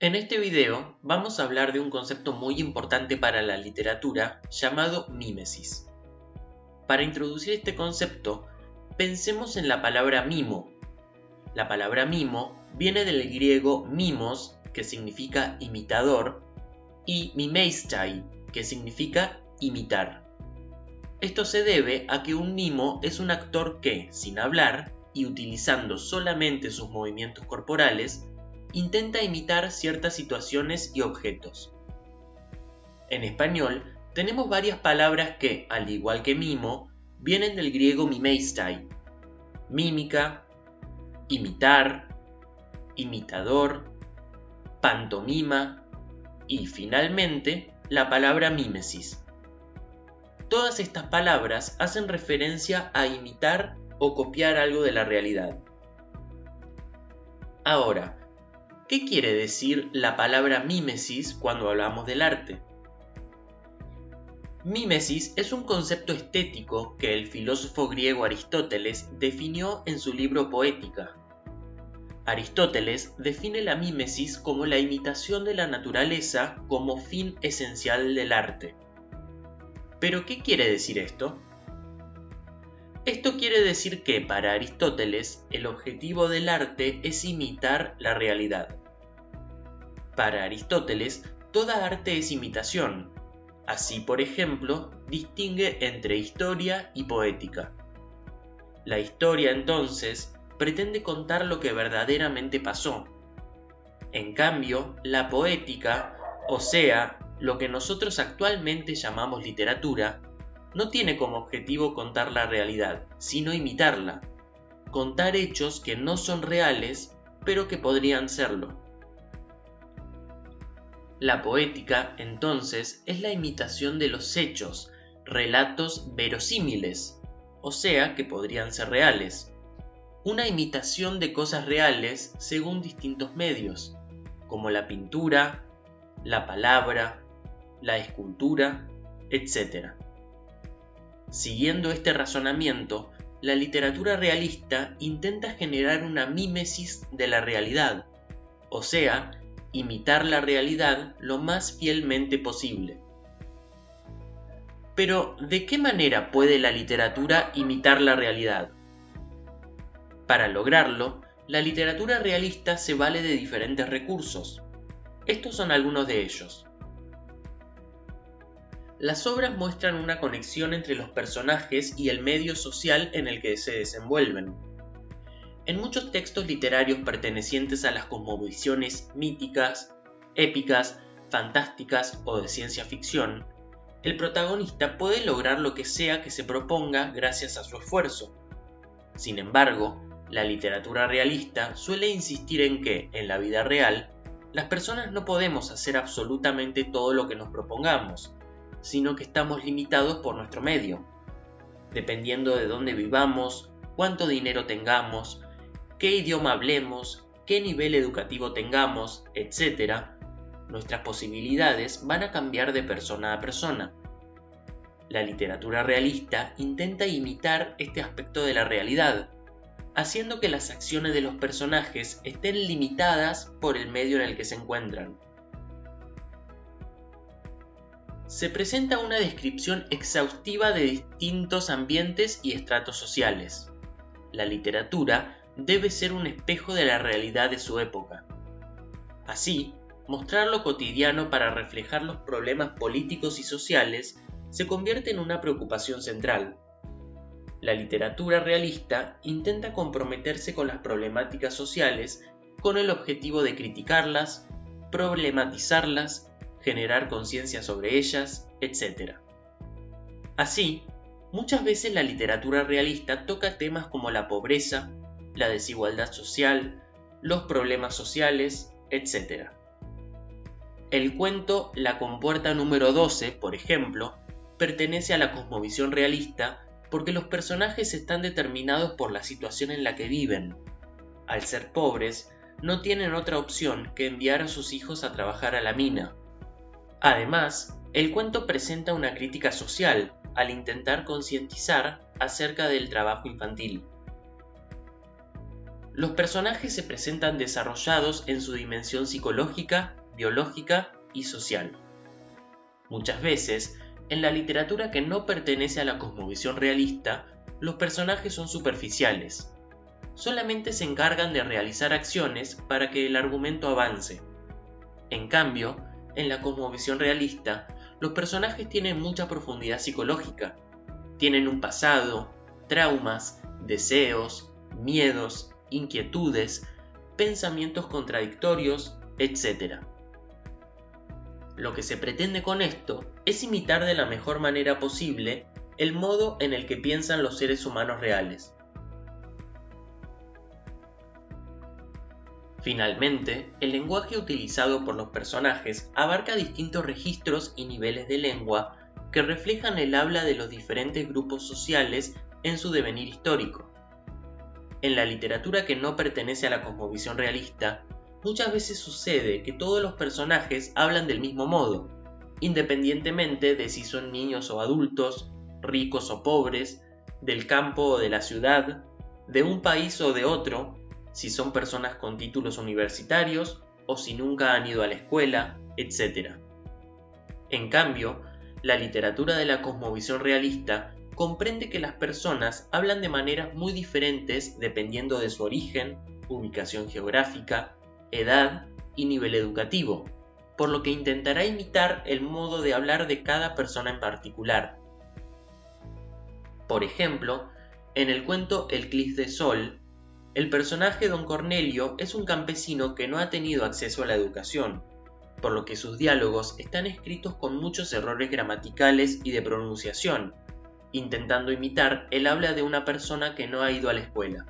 En este video vamos a hablar de un concepto muy importante para la literatura llamado mímesis. Para introducir este concepto, pensemos en la palabra mimo. La palabra mimo viene del griego mimos, que significa imitador, y mimeistai, que significa imitar. Esto se debe a que un mimo es un actor que, sin hablar y utilizando solamente sus movimientos corporales, intenta imitar ciertas situaciones y objetos. En español, tenemos varias palabras que, al igual que mimo, vienen del griego mimeistai: mímica, imitar, imitador, pantomima y, finalmente, la palabra mímesis. Todas estas palabras hacen referencia a imitar o copiar algo de la realidad. Ahora, ¿qué quiere decir la palabra mímesis cuando hablamos del arte? Mímesis es un concepto estético que el filósofo griego Aristóteles definió en su libro Poética. Aristóteles define la mímesis como la imitación de la naturaleza como fin esencial del arte. ¿Pero qué quiere decir esto? Esto quiere decir que para Aristóteles el objetivo del arte es imitar la realidad. Para Aristóteles, toda arte es imitación. Así, por ejemplo, distingue entre historia y poética. La historia, entonces, pretende contar lo que verdaderamente pasó. En cambio, la poética, o sea, lo que nosotros actualmente llamamos literatura, no tiene como objetivo contar la realidad, sino imitarla, contar hechos que no son reales, pero que podrían serlo. La poética, entonces, es la imitación de los hechos, relatos verosímiles, o sea, que podrían ser reales. Una imitación de cosas reales según distintos medios, como la pintura, la palabra, la escultura, etc. Siguiendo este razonamiento, la literatura realista intenta generar una mímesis de la realidad, o sea, imitar la realidad lo más fielmente posible. Pero, ¿de qué manera puede la literatura imitar la realidad? Para lograrlo, la literatura realista se vale de diferentes recursos. Estos son algunos de ellos. Las obras muestran una conexión entre los personajes y el medio social en el que se desenvuelven. En muchos textos literarios pertenecientes a las cosmovisiones míticas, épicas, fantásticas o de ciencia ficción, el protagonista puede lograr lo que sea que se proponga gracias a su esfuerzo. Sin embargo, la literatura realista suele insistir en que, en la vida real, las personas no podemos hacer absolutamente todo lo que nos propongamos, sino que estamos limitados por nuestro medio. Dependiendo de dónde vivamos, cuánto dinero tengamos, qué idioma hablemos, qué nivel educativo tengamos, etc., nuestras posibilidades van a cambiar de persona a persona. La literatura realista intenta imitar este aspecto de la realidad, haciendo que las acciones de los personajes estén limitadas por el medio en el que se encuentran. Se presenta una descripción exhaustiva de distintos ambientes y estratos sociales. La literatura debe ser un espejo de la realidad de su época. Así, mostrar lo cotidiano para reflejar los problemas políticos y sociales se convierte en una preocupación central. La literatura realista intenta comprometerse con las problemáticas sociales con el objetivo de criticarlas, problematizarlas, generar conciencia sobre ellas, etc. Así, muchas veces la literatura realista toca temas como la pobreza, la desigualdad social, los problemas sociales, etc. El cuento La compuerta número 12, por ejemplo, pertenece a la cosmovisión realista porque los personajes están determinados por la situación en la que viven. Al ser pobres, no tienen otra opción que enviar a sus hijos a trabajar a la mina. Además, el cuento presenta una crítica social al intentar concientizar acerca del trabajo infantil. Los personajes se presentan desarrollados en su dimensión psicológica, biológica y social. Muchas veces, en la literatura que no pertenece a la cosmovisión realista, los personajes son superficiales. Solamente se encargan de realizar acciones para que el argumento avance. En cambio, en la cosmovisión realista, los personajes tienen mucha profundidad psicológica. Tienen un pasado, traumas, deseos, miedos, inquietudes, pensamientos contradictorios, etc. Lo que se pretende con esto es imitar de la mejor manera posible el modo en el que piensan los seres humanos reales. Finalmente, el lenguaje utilizado por los personajes abarca distintos registros y niveles de lengua que reflejan el habla de los diferentes grupos sociales en su devenir histórico. En la literatura que no pertenece a la cosmovisión realista, muchas veces sucede que todos los personajes hablan del mismo modo, independientemente de si son niños o adultos, ricos o pobres, del campo o de la ciudad, de un país o de otro, si son personas con títulos universitarios o si nunca han ido a la escuela, etc. En cambio, la literatura de la cosmovisión realista comprende que las personas hablan de maneras muy diferentes dependiendo de su origen, ubicación geográfica, edad y nivel educativo, por lo que intentará imitar el modo de hablar de cada persona en particular. Por ejemplo, en el cuento El Clis de Sol, el personaje Don Cornelio es un campesino que no ha tenido acceso a la educación, por lo que sus diálogos están escritos con muchos errores gramaticales y de pronunciación, intentando imitar el habla de una persona que no ha ido a la escuela.